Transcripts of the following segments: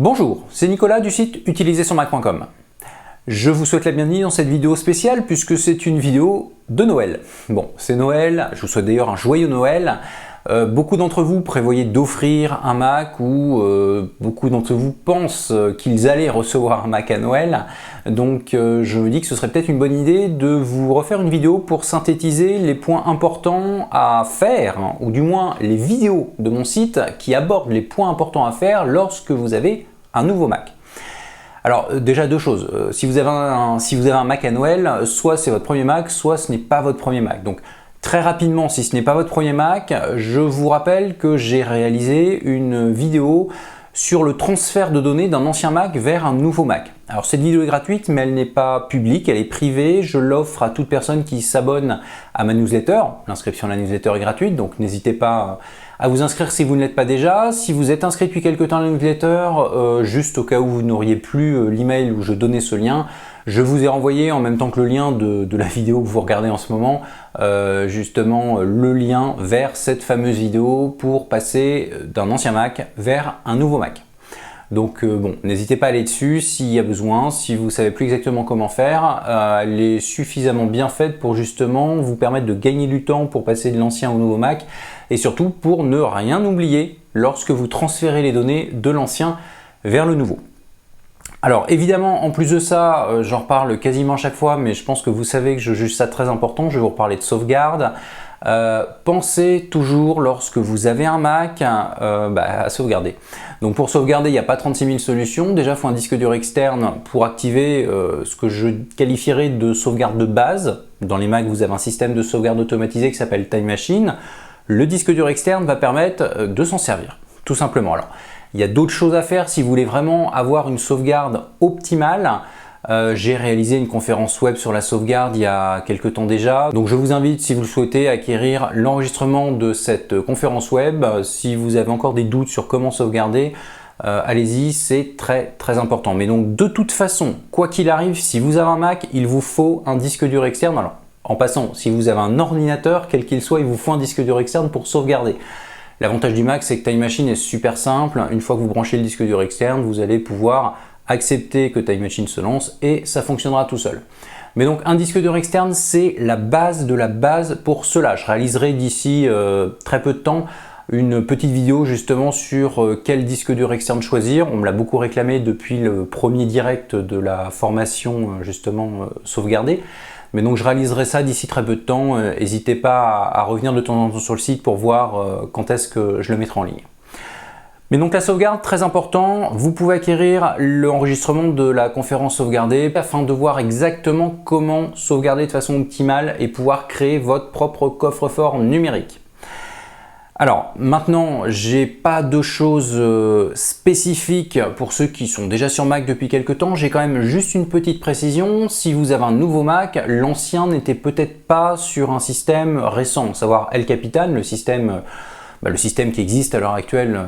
Bonjour, c'est Nicolas du site utilisersonmac.com. Je vous souhaite la bienvenue dans cette vidéo spéciale puisque c'est une vidéo de Noël. Bon, c'est Noël, je vous souhaite d'ailleurs un joyeux Noël. Beaucoup d'entre vous prévoyaient d'offrir un Mac ou beaucoup d'entre vous pensent qu'ils allaient recevoir un Mac à Noël. Donc je me dis que ce serait peut-être une bonne idée de vous refaire une vidéo pour synthétiser les points importants à faire, ou du moins les vidéos de mon site qui abordent les points importants à faire lorsque vous avez un nouveau Mac. Alors déjà deux choses, si vous avez un Mac à Noël, soit c'est votre premier Mac, soit ce n'est pas votre premier Mac. Donc très rapidement, si ce n'est pas votre premier Mac, je vous rappelle que j'ai réalisé une vidéo sur le transfert de données d'un ancien Mac vers un nouveau Mac. Alors cette vidéo est gratuite, mais elle n'est pas publique, elle est privée. Je l'offre à toute personne qui s'abonne à ma newsletter. L'inscription à la newsletter est gratuite, donc n'hésitez pas à vous inscrire si vous ne l'êtes pas déjà. Si vous êtes inscrit depuis quelques temps à la newsletter, juste au cas où vous n'auriez plus l'email où je donnais ce lien, je vous ai renvoyé en même temps que le lien de la vidéo que vous regardez en ce moment, justement le lien vers cette fameuse vidéo pour passer d'un ancien Mac vers un nouveau Mac. Donc bon, n'hésitez pas à aller dessus s'il y a besoin, si vous ne savez plus exactement comment faire, elle est suffisamment bien faite pour justement vous permettre de gagner du temps pour passer de l'ancien au nouveau Mac et surtout pour ne rien oublier lorsque vous transférez les données de l'ancien vers le nouveau. Alors évidemment, en plus de ça, j'en reparle quasiment chaque fois, mais je pense que vous savez que je juge ça très important, je vais vous reparler de sauvegarde. Pensez toujours lorsque vous avez un Mac à sauvegarder. Donc pour sauvegarder, il n'y a pas 36 000 solutions. Déjà, il faut un disque dur externe pour activer ce que je qualifierais de sauvegarde de base. Dans les Mac, vous avez un système de sauvegarde automatisé qui s'appelle Time Machine. Le disque dur externe va permettre de s'en servir, tout simplement. Alors, il y a d'autres choses à faire si vous voulez vraiment avoir une sauvegarde optimale. J'ai réalisé une conférence web sur la sauvegarde il y a quelques temps déjà. Donc je vous invite, si vous le souhaitez, à acquérir l'enregistrement de cette conférence web. Si vous avez encore des doutes sur comment sauvegarder, allez-y, c'est très très important. Mais donc de toute façon, quoi qu'il arrive, si vous avez un Mac, il vous faut un disque dur externe. Alors, en passant, si vous avez un ordinateur, quel qu'il soit, il vous faut un disque dur externe pour sauvegarder. L'avantage du Mac, c'est que Time Machine est super simple. Une fois que vous branchez le disque dur externe, vous allez pouvoir accepter que Time Machine se lance et ça fonctionnera tout seul. Mais donc un disque dur externe, c'est la base de la base pour cela. Je réaliserai d'ici très peu de temps une petite vidéo justement sur quel disque dur externe choisir. On me l'a beaucoup réclamé depuis le premier direct de la formation justement sauvegardée. Mais donc je réaliserai ça d'ici très peu de temps. N'hésitez pas à revenir de temps en temps sur le site pour voir quand est-ce que je le mettrai en ligne. Mais donc la sauvegarde, très important, vous pouvez acquérir l'enregistrement de la conférence sauvegardée afin de voir exactement comment sauvegarder de façon optimale et pouvoir créer votre propre coffre-fort numérique. Alors maintenant, j'ai pas de choses spécifiques pour ceux qui sont déjà sur Mac depuis quelques temps. J'ai quand même juste une petite précision. Si vous avez un nouveau Mac, l'ancien n'était peut-être pas sur un système récent, à savoir El Capitan, le système qui existe à l'heure actuelle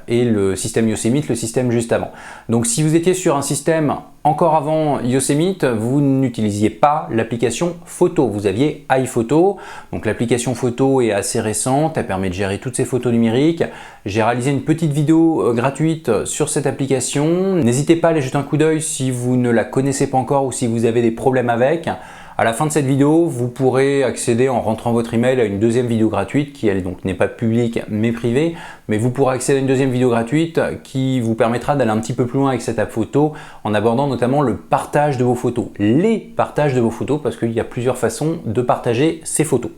et le système Yosemite, le système juste avant. Donc si vous étiez sur un système encore avant Yosemite, vous n'utilisiez pas l'application photo, vous aviez iPhoto. Donc l'application photo est assez récente, elle permet de gérer toutes ces photos numériques. J'ai réalisé une petite vidéo gratuite sur cette application. N'hésitez pas à aller jeter un coup d'œil si vous ne la connaissez pas encore ou si vous avez des problèmes avec. À la fin de cette vidéo, vous pourrez accéder en rentrant votre email à une deuxième vidéo gratuite qui elle donc n'est pas publique mais privée, mais vous pourrez accéder à une deuxième vidéo gratuite qui vous permettra d'aller un petit peu plus loin avec cette app photo en abordant notamment le partage de vos photos, les partages de vos photos parce qu'il y a plusieurs façons de partager ces photos.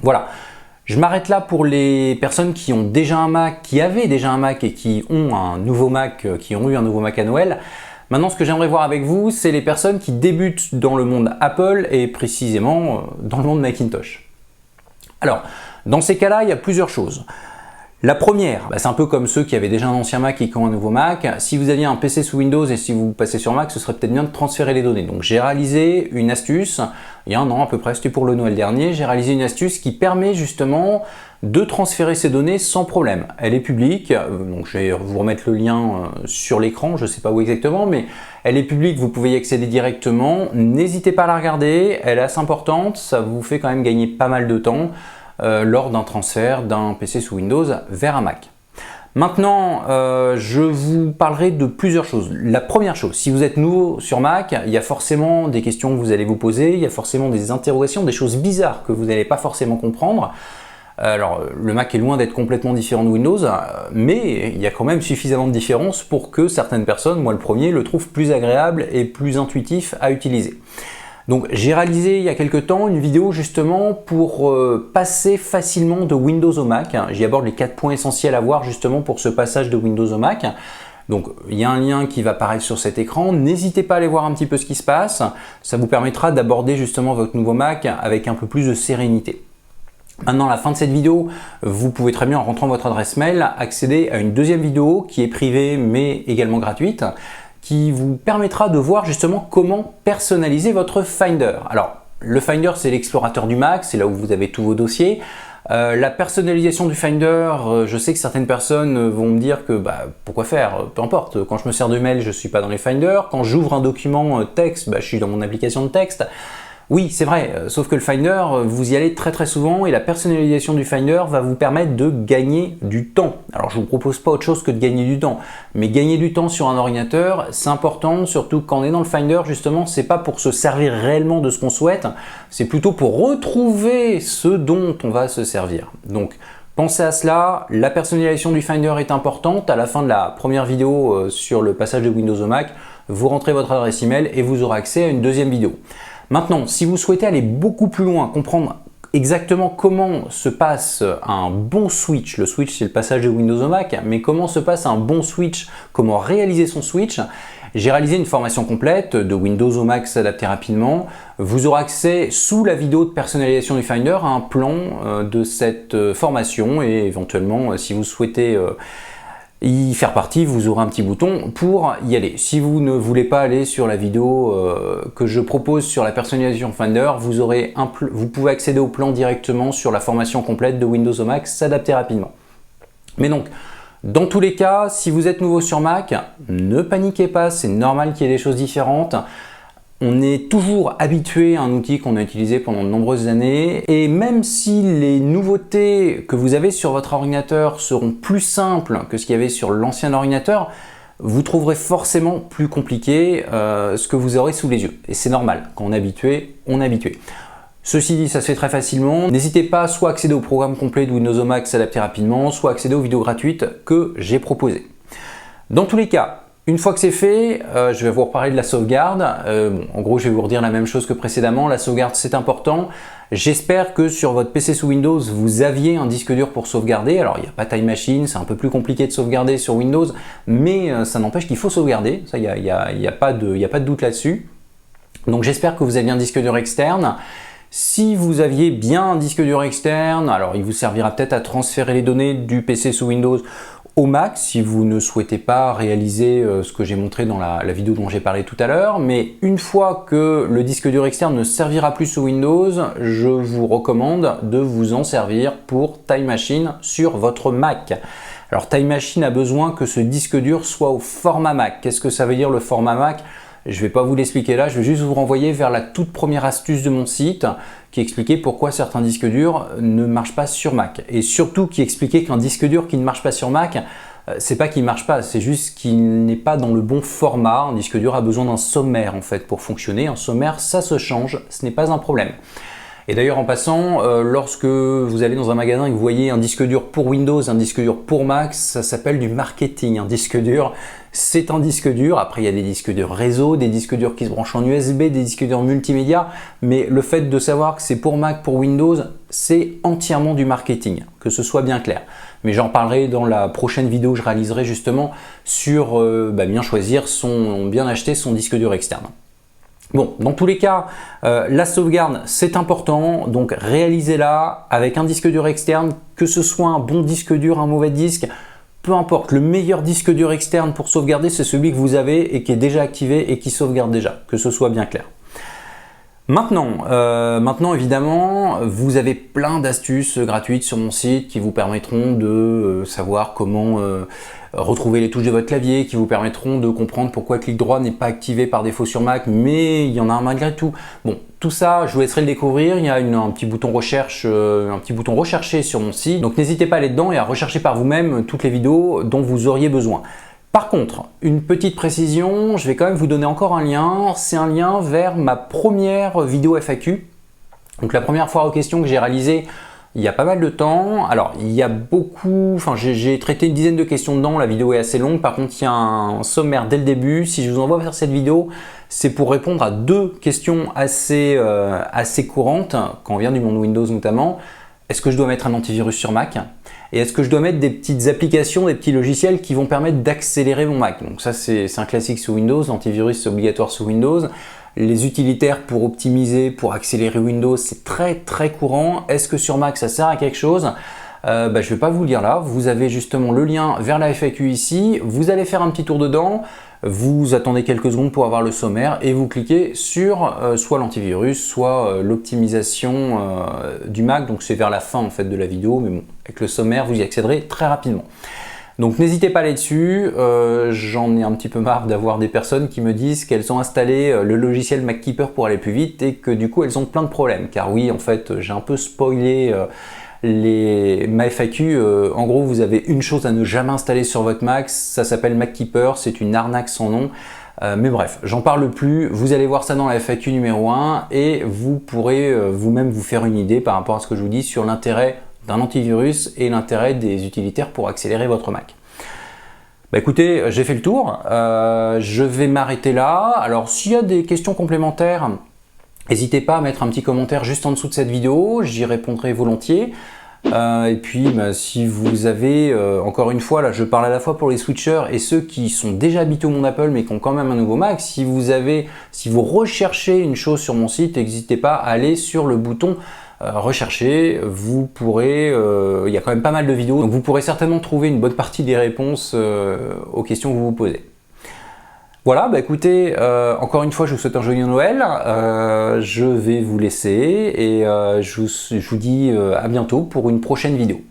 Voilà. Je m'arrête là pour les personnes qui ont déjà un Mac, qui avaient déjà un Mac et qui ont un nouveau Mac, qui ont eu un nouveau Mac à Noël. Maintenant, ce que j'aimerais voir avec vous, c'est les personnes qui débutent dans le monde Apple et précisément dans le monde Macintosh. Alors, dans ces cas-là, il y a plusieurs choses. La première, c'est un peu comme ceux qui avaient déjà un ancien Mac et qui ont un nouveau Mac. Si vous aviez un PC sous Windows et si vous passez sur Mac, ce serait peut-être bien de transférer les données. Donc j'ai réalisé une astuce, il y a un an à peu près, c'était pour le Noël dernier, j'ai réalisé une astuce qui permet justement de transférer ces données sans problème. Elle est publique, donc je vais vous remettre le lien sur l'écran, je ne sais pas où exactement, mais elle est publique, vous pouvez y accéder directement. N'hésitez pas à la regarder, elle est assez importante, ça vous fait quand même gagner pas mal de temps lors d'un transfert d'un PC sous Windows vers un Mac. Maintenant, je vous parlerai de plusieurs choses. La première chose, si vous êtes nouveau sur Mac, il y a forcément des questions que vous allez vous poser, il y a forcément des interrogations, des choses bizarres que vous n'allez pas forcément comprendre. Alors, le Mac est loin d'être complètement différent de Windows, mais il y a quand même suffisamment de différences pour que certaines personnes, moi le premier, le trouvent plus agréable et plus intuitif à utiliser. Donc j'ai réalisé il y a quelques temps une vidéo justement pour passer facilement de Windows au Mac. J'y aborde les 4 points essentiels à voir justement pour ce passage de Windows au Mac. Donc il y a un lien qui va apparaître sur cet écran, n'hésitez pas à aller voir un petit peu ce qui se passe, ça vous permettra d'aborder justement votre nouveau Mac avec un peu plus de sérénité. Maintenant, à la fin de cette vidéo, vous pouvez très bien, en rentrant votre adresse mail, accéder à une deuxième vidéo qui est privée mais également gratuite, qui vous permettra de voir justement comment personnaliser votre Finder. Alors, le Finder, c'est l'explorateur du Mac, c'est là où vous avez tous vos dossiers. La personnalisation du Finder, je sais que certaines personnes vont me dire que pourquoi faire, peu importe, quand je me sers de mail, je ne suis pas dans les Finder, quand j'ouvre un document texte, je suis dans mon application de texte. Oui, c'est vrai, sauf que le Finder, vous y allez très souvent et la personnalisation du Finder va vous permettre de gagner du temps. Alors je ne vous propose pas autre chose que de gagner du temps, mais gagner du temps sur un ordinateur, c'est important, surtout quand on est dans le Finder, justement, c'est pas pour se servir réellement de ce qu'on souhaite, c'est plutôt pour retrouver ce dont on va se servir. Donc, pensez à cela, la personnalisation du Finder est importante. À la fin de la première vidéo sur le passage de Windows au Mac, vous rentrez votre adresse email et vous aurez accès à une deuxième vidéo. Maintenant, si vous souhaitez aller beaucoup plus loin, comprendre exactement comment se passe un bon switch, le switch c'est le passage de Windows au Mac, mais comment se passe un bon switch, comment réaliser son switch, j'ai réalisé une formation complète de Windows au Mac s'adapter rapidement. Vous aurez accès sous la vidéo de personnalisation du Finder à un plan de cette formation et éventuellement si vous souhaitez y faire partie, vous aurez un petit bouton pour y aller. Si vous ne voulez pas aller sur la vidéo que je propose sur la personnalisation Finder, vous pouvez accéder au plan directement sur la formation complète de Windows au Mac s'adapter rapidement. Mais donc, dans tous les cas, si vous êtes nouveau sur Mac, ne paniquez pas, c'est normal qu'il y ait des choses différentes. On est toujours habitué à un outil qu'on a utilisé pendant de nombreuses années et même si les nouveautés que vous avez sur votre ordinateur seront plus simples que ce qu'il y avait sur l'ancien ordinateur, vous trouverez forcément plus compliqué ce que vous aurez sous les yeux. Et c'est normal, quand on est habitué, on est habitué. Ceci dit, ça se fait très facilement. N'hésitez pas soit à accéder au programme complet de Windows au Mac s'adapter rapidement, soit à accéder aux vidéos gratuites que j'ai proposées. Dans tous les cas, une fois que c'est fait, je vais vous reparler de la sauvegarde. En gros, je vais vous redire la même chose que précédemment. La sauvegarde, c'est important. J'espère que sur votre PC sous Windows, vous aviez un disque dur pour sauvegarder. Alors, il n'y a pas Time Machine, c'est un peu plus compliqué de sauvegarder sur Windows, mais ça n'empêche qu'il faut sauvegarder. Ça, il n'y a pas de doute là-dessus. Donc, j'espère que vous aviez un disque dur externe. Si vous aviez bien un disque dur externe, alors il vous servira peut-être à transférer les données du PC sous Windows au Mac si vous ne souhaitez pas réaliser ce que j'ai montré dans la vidéo dont j'ai parlé tout à l'heure. Mais une fois que le disque dur externe ne servira plus sous Windows, je vous recommande de vous en servir pour Time Machine sur votre Mac. Alors Time Machine a besoin que ce disque dur soit au format Mac. Qu'est-ce que ça veut dire le format Mac ? Je ne vais pas vous l'expliquer là, je vais juste vous renvoyer vers la toute première astuce de mon site qui expliquait pourquoi certains disques durs ne marchent pas sur Mac. Et surtout qui expliquait qu'un disque dur qui ne marche pas sur Mac, c'est pas qu'il ne marche pas, c'est juste qu'il n'est pas dans le bon format. Un disque dur a besoin d'un sommaire en fait pour fonctionner. Un sommaire, ça se change, ce n'est pas un problème. Et d'ailleurs en passant, lorsque vous allez dans un magasin et que vous voyez un disque dur pour Windows, un disque dur pour Mac, ça s'appelle du marketing. Un disque dur, c'est un disque dur. Après, il y a des disques durs réseau, des disques durs qui se branchent en USB, des disques durs multimédia. Mais le fait de savoir que c'est pour Mac, pour Windows, c'est entièrement du marketing, que ce soit bien clair. Mais j'en parlerai dans la prochaine vidéo que je réaliserai justement sur bien choisir bien acheter son disque dur externe. Bon, dans tous les cas, la sauvegarde, c'est important, donc réalisez-la avec un disque dur externe, que ce soit un bon disque dur, un mauvais disque, peu importe, le meilleur disque dur externe pour sauvegarder, c'est celui que vous avez et qui est déjà activé et qui sauvegarde déjà, que ce soit bien clair. Maintenant, évidemment, vous avez plein d'astuces gratuites sur mon site qui vous permettront de savoir comment retrouver les touches de votre clavier qui vous permettront de comprendre pourquoi clic droit n'est pas activé par défaut sur Mac, mais il y en a un malgré tout. Bon, tout ça, je vous laisserai le découvrir. Il y a un petit bouton recherche, un petit bouton rechercher sur mon site. Donc n'hésitez pas à aller dedans et à rechercher par vous-même toutes les vidéos dont vous auriez besoin. Par contre, une petite précision, je vais quand même vous donner encore un lien. C'est un lien vers ma première vidéo FAQ. Donc la première foire aux questions que j'ai réalisée il y a pas mal de temps. Alors il y a j'ai traité une dizaine de questions dedans, la vidéo est assez longue. Par contre il y a un sommaire dès le début. Si je vous envoie vers cette vidéo, c'est pour répondre à deux questions assez courantes quand on vient du monde Windows notamment. Est-ce que je dois mettre un antivirus sur Mac? Et est-ce que je dois mettre des petites applications, des petits logiciels qui vont permettre d'accélérer mon Mac? Donc ça c'est un classique sous Windows, l'antivirus c'est obligatoire sous Windows. Les utilitaires pour optimiser, pour accélérer Windows, c'est très courant. Est-ce que sur Mac ça sert à quelque chose? Je ne vais pas vous le dire là, vous avez justement le lien vers la FAQ ici, vous allez faire un petit tour dedans, vous attendez quelques secondes pour avoir le sommaire et vous cliquez sur soit l'antivirus, soit l'optimisation du Mac, donc c'est vers la fin en fait de la vidéo, mais bon, avec le sommaire vous y accéderez très rapidement. Donc n'hésitez pas à aller dessus, j'en ai un petit peu marre d'avoir des personnes qui me disent qu'elles ont installé le logiciel MacKeeper pour aller plus vite et que du coup elles ont plein de problèmes. Car oui, en fait, j'ai un peu spoilé ma FAQ. En gros, vous avez une chose à ne jamais installer sur votre Mac, ça s'appelle MacKeeper, c'est une arnaque sans nom. Mais bref, j'en parle plus, vous allez voir ça dans la FAQ numéro 1 et vous pourrez vous-même vous faire une idée par rapport à ce que je vous dis sur l'intérêt d'un antivirus et l'intérêt des utilitaires pour accélérer votre Mac. Bah écoutez, j'ai fait le tour, je vais m'arrêter là. Alors s'il y a des questions complémentaires, n'hésitez pas à mettre un petit commentaire juste en dessous de cette vidéo, j'y répondrai volontiers. Et puis si vous avez, encore une fois, là je parle à la fois pour les switchers et ceux qui sont déjà habitués au monde Apple mais qui ont quand même un nouveau Mac, si vous recherchez une chose sur mon site, n'hésitez pas à aller sur le bouton rechercher, vous pourrez, il y a quand même pas mal de vidéos, donc vous pourrez certainement trouver une bonne partie des réponses aux questions que vous vous posez. Voilà, bah écoutez, encore une fois je vous souhaite un joyeux Noël, je vais vous laisser et je vous dis à bientôt pour une prochaine vidéo.